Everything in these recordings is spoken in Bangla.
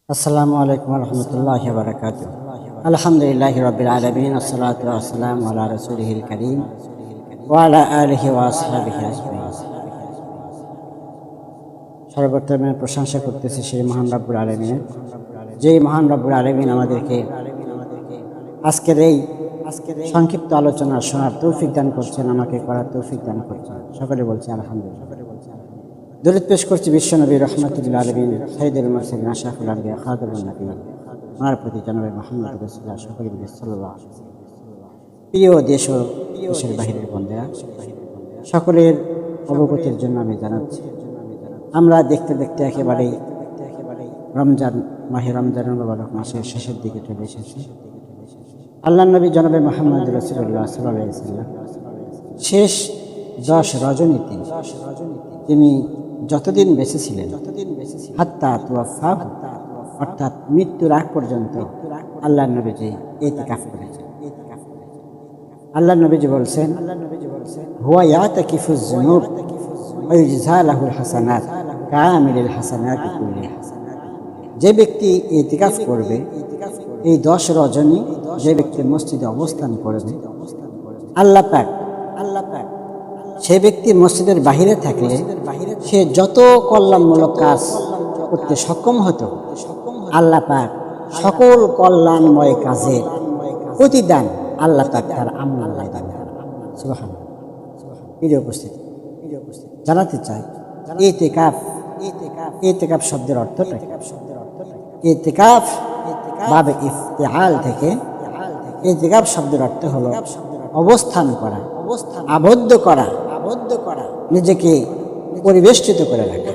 আসসালামু আলাইকুম রহমতুল্লাহি ওয়া বারাকাতুহু। আলহামদুলিল্লাহি রাব্বিল আলামিন, আসসালাতু ওয়াসসালামু আলা রাসূলিহিল কারীম ওয়া আলা আলিহি ওয়া আসহাবিহি আজমাইন। সর্বপ্রথমে প্রশংসা করতেছি সেই মহান রব্বুল আলামিনের, যেই মহান রব্বুল আলামিন আমাদেরকে আজকের এই সংক্ষিপ্ত আলোচনা শোনার তৌফিক দান করছেন, আমাকে করার তৌফিক দান করছেন। সকলে বলছি আলহামদুলিল্লাহ। দরুদ পেশ করছি বিশ্বনবী রহমাতুল আলামিন সাইয়্যিদুল মুরসালিন আশরাফুল আম্বিয়া খাতামুন নবিয়্যিন, ওনার প্রতি জনাবে মুহাম্মদ রাসূলুল্লাহ সকলে সাল্লাল্লাহু আলাইহি ওয়াসাল্লাম। প্রিয় দেশ ও দেশের বাহিরের বন্ধুরা, সকলের অবগতির জন্য আমি জানাচ্ছি, আমরা দেখতে দেখতে একেবারেই রমজান মাহে রমজানুল মুবারক মাসের শেষের দিকে চলে এসেছি। আল্লাহর নবী জনাবে মুহাম্মদ রাসূলুল্লাহ সাল্লাল্লাহু আলাইহি ওয়াসাল্লাম শেষ 10 রজনীতে তিনি যতদিন বেঁচে ছিলেন, হাত্তা তুওয়াফাহ, অর্থাৎ মৃত্যুর আগ পর্যন্ত আল্লাহর নবীজি ইতিকাফ করেছেন। আল্লাহর নবীজি বলছেন, হুয়া ইয়াতাকিফুজ যুনুব ওয়া ইজযা লাহুল হাসানাত কামিলুল হাসানাতি কুল্লিহা। যে ব্যক্তি ইতিকাফ করবে, এই 10 রজনী যে ব্যক্তি মসজিদে অবস্থান করবে, আল্লাহ পাক সে ব্যক্তি মসজিদের বাহিরে থাকলে সে যত কল্যাণমূলক কাজ করতে সক্ষম হতো, আল্লাহ পাক সকল কল্যাণময় কাজের প্রতিদান আল্লাহ পাক তার আমলনামায় দান করেন। সুবহানাল্লাহ। প্রিয় উপস্থিতি, জানাতে চাই ইতিকাফ শব্দের অর্থটা কি? ইতিকাফ বাবে ইফতিআল থেকে ইতিকাফ শব্দের অর্থ হলো অবস্থান করা, আবদ্ধ করা, নিজেকে পরিবেষ্টিত করে রাখা।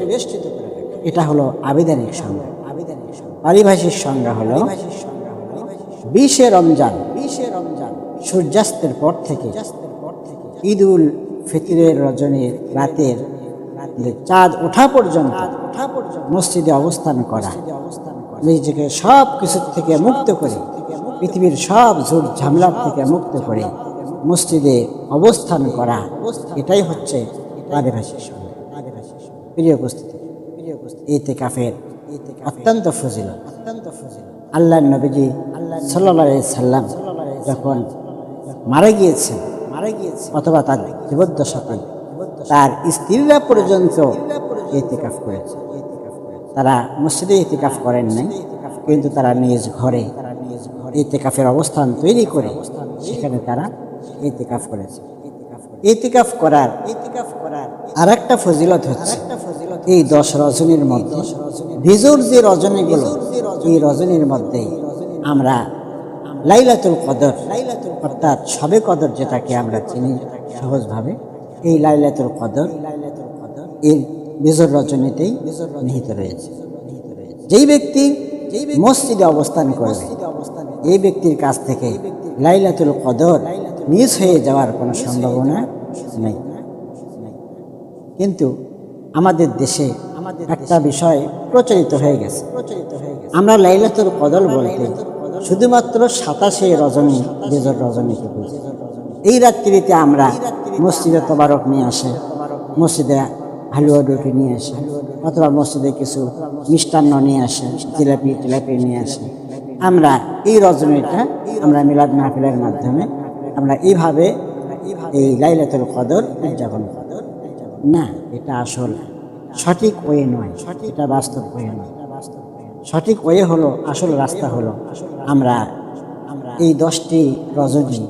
এটা হলো আবিধানিক সংজ্ঞা। পারিভাষিক সংজ্ঞা হলো 20 রমজান সূর্যাস্তের পর থেকে ঈদ উল ফিতরের রজনীর রাতের চাঁদ ওঠা পর্যন্ত মসজিদে অবস্থান করা, নিজেকে সব কিছু থেকে মুক্ত করে, পৃথিবীর সব ঝুট ঝামেলার থেকে মুক্ত করে মসজিদে অবস্থান করা, এটাই হচ্ছে পারিভাষিক সংজ্ঞা। প্রিয় উপস্থিতি, ইতিকাফের অত্যন্ত ফজিলত। আল্লাহর নবীজি সাল্লাল্লাহু আলাইহি সাল্লাম যখন মারা গিয়েছেন অথবা তার জীবদ্দশায় তার স্ত্রীরা পর্যন্ত ইতিকাফ করেছে। তারা মসজিদে ইতিকাফ করেন নাই, কিন্তু তারা নিজ ঘরে ইতিকাফের অবস্থান তৈরি করে সেখানে তারা ইতিকাফ করেছে। ইতিকাফ করার আরেকটা ফজিলত হচ্ছে, এই 10 রজনীর মধ্যে ভিজুর যে রজনীগুলো, এই রজনীর মধ্যে আমরা লাইলাতুল কদর অর্থাৎ শবে কদর যেটাকে আমরা চিনি সহজভাবে, এই লাইলাতুল কদর এই ভিজুর রজনীতেই নিহিত রয়েছে। যেই ব্যক্তি মসজিদে অবস্থান করবে, এই ব্যক্তির কাছ থেকে লাইলাতুল কদর মিস হয়ে যাওয়ার কোনো সম্ভাবনা নেই। কিন্তু আমাদের দেশে একটা বিষয় প্রচলিত হয়ে গেছে, আমরা লাইলাতুল কদর বলতে শুধুমাত্র 27 রজনী বেজর রজনীকে বুঝি। এই রাত্রিতে আমরা মসজিদে তবারক নিয়ে আসে, মসজিদে হালুয়া রুটি নিয়ে আসে, অথবা মসজিদে কিছু মিষ্টান্ন নিয়ে আসে, জিলাপি নিয়ে আসে। আমরা এই রজনীটা আমরা মিলাদ মাহফিলের মাধ্যমে আমরা এইভাবে এই লাইলাতুল কদর উদযাপন করি না। এটা আসল সঠিক ওয়ে নয়, এটা বাস্তব ওয়ে নয়। সঠিক ওয়ে হলো, আসল রাস্তা হলো আমরা এই 10টি রজনী,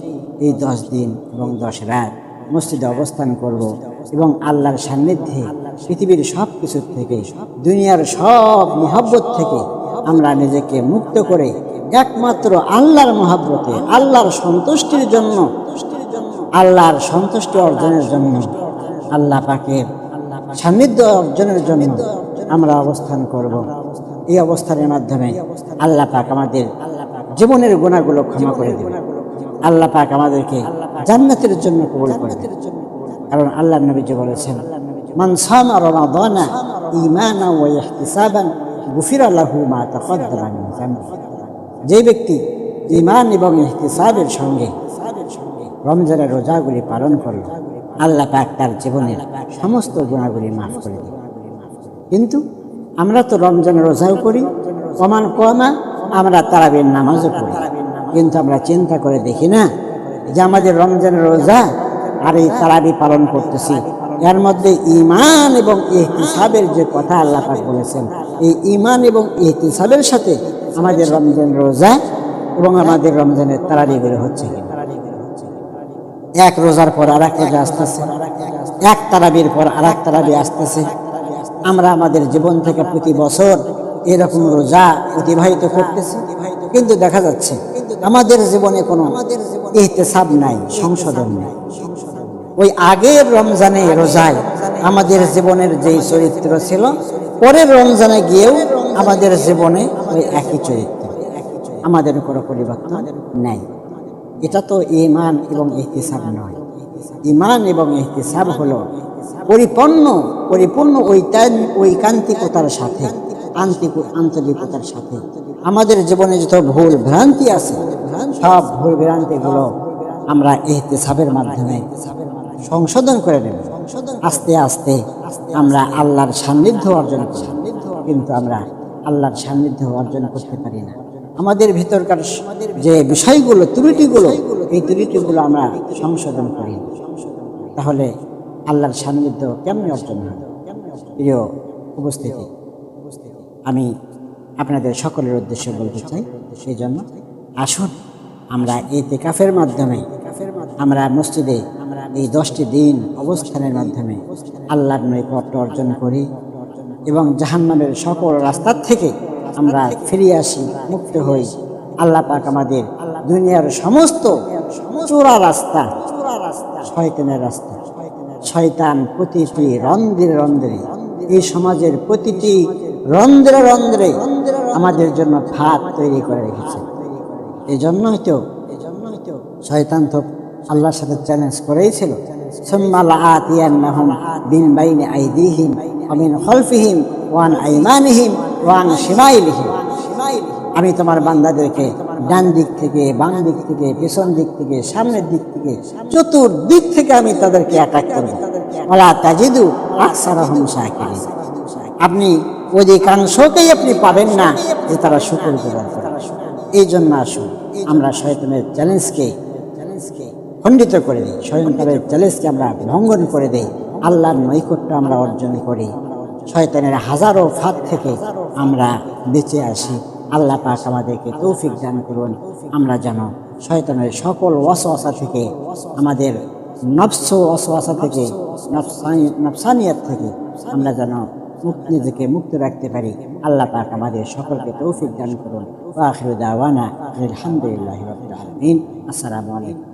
এই 10 দিন এবং 10 রাত মসজিদে অবস্থান করব এবং আল্লাহর সান্নিধ্যে পৃথিবীর সব কিছু থেকে, দুনিয়ার সব মহব্বত থেকে আমরা নিজেকে মুক্ত করে একমাত্র আল্লাহর মহব্বতে, আল্লাহর সন্তুষ্টির জন্য, আল্লাহর সন্তুষ্টি অর্জনের জন্য, আল্লাহ পাকের সান্নিধ্য অর্জনের জন্য আমরা অবস্থান করব। এই অবস্থানের মাধ্যমে আল্লাহ পাক আমাদের জীবনের গুনাহগুলো ক্ষমা করে দেবেন। আল্লাহ পাক আমাদেরকে জান্নাতের জন্য কবুল করে দেবেন। কারণ আল্লাহর নবীজি বলেছেন, মান সামা রমাদানা ঈমানান ওয়া ইহতিসাবান গুফিরা লাহু মা তাকাদ্দামা মিন যামবি। যে ব্যক্তি ঈমান এবং ইহতিসাবের সঙ্গে রমজানের রোজাগুলি পালন করল, আল্লাহ পাক তার জীবনের সমস্ত গুনাহগুলি মাফ করে দেবেন। কিন্তু আমরা তো রমজানের রোজাও করি, ওমান কমা, আমরা তারাবির নামাজও পড়ি, কিন্তু আমরা চিন্তা করে দেখি না যে আমাদের রমজানের রোজা আর এই তারাবি পালন করতেছি, এর মধ্যে ঈমান এবং ইহতিসাবের যে কথা আল্লাহ পাক বলেছেন, এই ঈমান এবং ইহতিসাবের সাথে আমাদের রমজান রোজা এবং আমাদের রমজানের তারাবি বের হচ্ছে কিনা। এক রোজার পর আর এক রোজা আসতেছে, এক তারাবির পর আর এক তারাবি আসতেছে। আমরা আমাদের জীবন থেকে প্রতি বছর এরকম রোজা অতিবাহিত করতেছি, কিন্তু দেখা যাচ্ছে আমাদের জীবনে কোনো ইহতিসাব নাই, সংশোধন নেই। ওই আগের রমজানে রোজায় আমাদের জীবনের যেই চরিত্র ছিল, পরের রমজানে গিয়েও আমাদের জীবনে ওই একই চরিত্র, আমাদের কোনো পরিবর্তন নেই। এটা তো ঈমান এবং ইহতিসাব নয়। ঈমান এবং ইহতিসাব হলো পরিপূর্ণ ঐকান্তিকতার সাথে, আন্তরিকতার সাথে আমাদের জীবনে যত ভুল ভ্রান্তি আছে, সব ভুল ভ্রান্তিগুলো আমরা ইহতিসাবের মাধ্যমে সংশোধন করে নেব। আস্তে আস্তে আমরা আল্লাহর সান্নিধ্য অর্জন করি, কিন্তু আমরা আল্লাহর সান্নিধ্য অর্জন করতে পারি না। আমাদের ভিতরকার যে বিষয়গুলো, ত্রুটিগুলো, এই ত্রুটিগুলো আমরা সংশোধন করি, তাহলে আল্লাহর সান্নিধ্য কেমন অর্জন হবে? প্রিয় উপস্থিতি, আমি আপনাদের সকলের উদ্দেশ্যে বলতে চাই, সেই জন্য আসুন আমরা ইতিকাফের মাধ্যমে, আমরা মসজিদে এই 10টি দিন অবস্থানের মাধ্যমে আল্লাহর নৈকট্য অর্জন করি এবং জাহান্নামের সকল রাস্তার থেকে আমরা ফিরে আসি, মুক্ত হই। আল্লাহ পাক আমাদের দুনিয়ার সমস্ত চোরা রাস্তা, শয়তানের রাস্তা, শয়তান প্রতিটি রন্ধ্রে রন্ধ্রে, এই সমাজের প্রতিটি রন্ধ্রে রন্ধ্রে আমাদের জন্য ফাঁদ তৈরি করে রেখেছে। এই জন্যই তো শয়তান তো আল্লাহর সাথে চ্যালেঞ্জ করেইছিল, সুম্মা লাআতিয়ান্নাহুম মিন বাইনি আইদিহিম ওয়া মিন খালফিহিম ওয়া আন আইমানিহিম ওয়া আন শিমাইলিহিম। আমি তোমার বান্দাদেরকে ডান দিক থেকে, বাম দিক থেকে, পেছন দিক থেকে, সামনের দিক থেকে, চতুর্দিক থেকে আমি তাদেরকে অ্যাটাক করব। ওয়ালা তাজিদু আকসারাহুম শাকিরিন। আপনি অধিকাংশকেই আপনি পাবেন না যে তারা শুকর গুজার করে। এই জন্য আসুন আমরা শয়তানের চ্যালেঞ্জকে খণ্ডিত করে দিই, শয়তানের চ্যালেঞ্জকে আমরা ভঙ্গন করে দিই, আল্লাহর নৈকট্য আমরা অর্জন করি, শয়তানের হাজারো ফাঁদ থেকে আমরা বেঁচে আসি। আল্লাহ পাক আমাদেরকে তৌফিক দান করুন, আমরা যেন শয়তানের সকল ওয়াসওয়াসা থেকে, আমাদের নফস ওয়াসওয়াসা থেকে, নফসানিয়াত থেকে আমরা যেন নিজেকে মুক্ত রাখতে পারি। আল্লাহ পাক আমাদের সকলকে তৌফিক দান করুন। ওয়া আখিরু দাওয়ানা আলহামদুলিল্লাহি রাব্বিল আলামিন। আসসালামু আলাইকুম।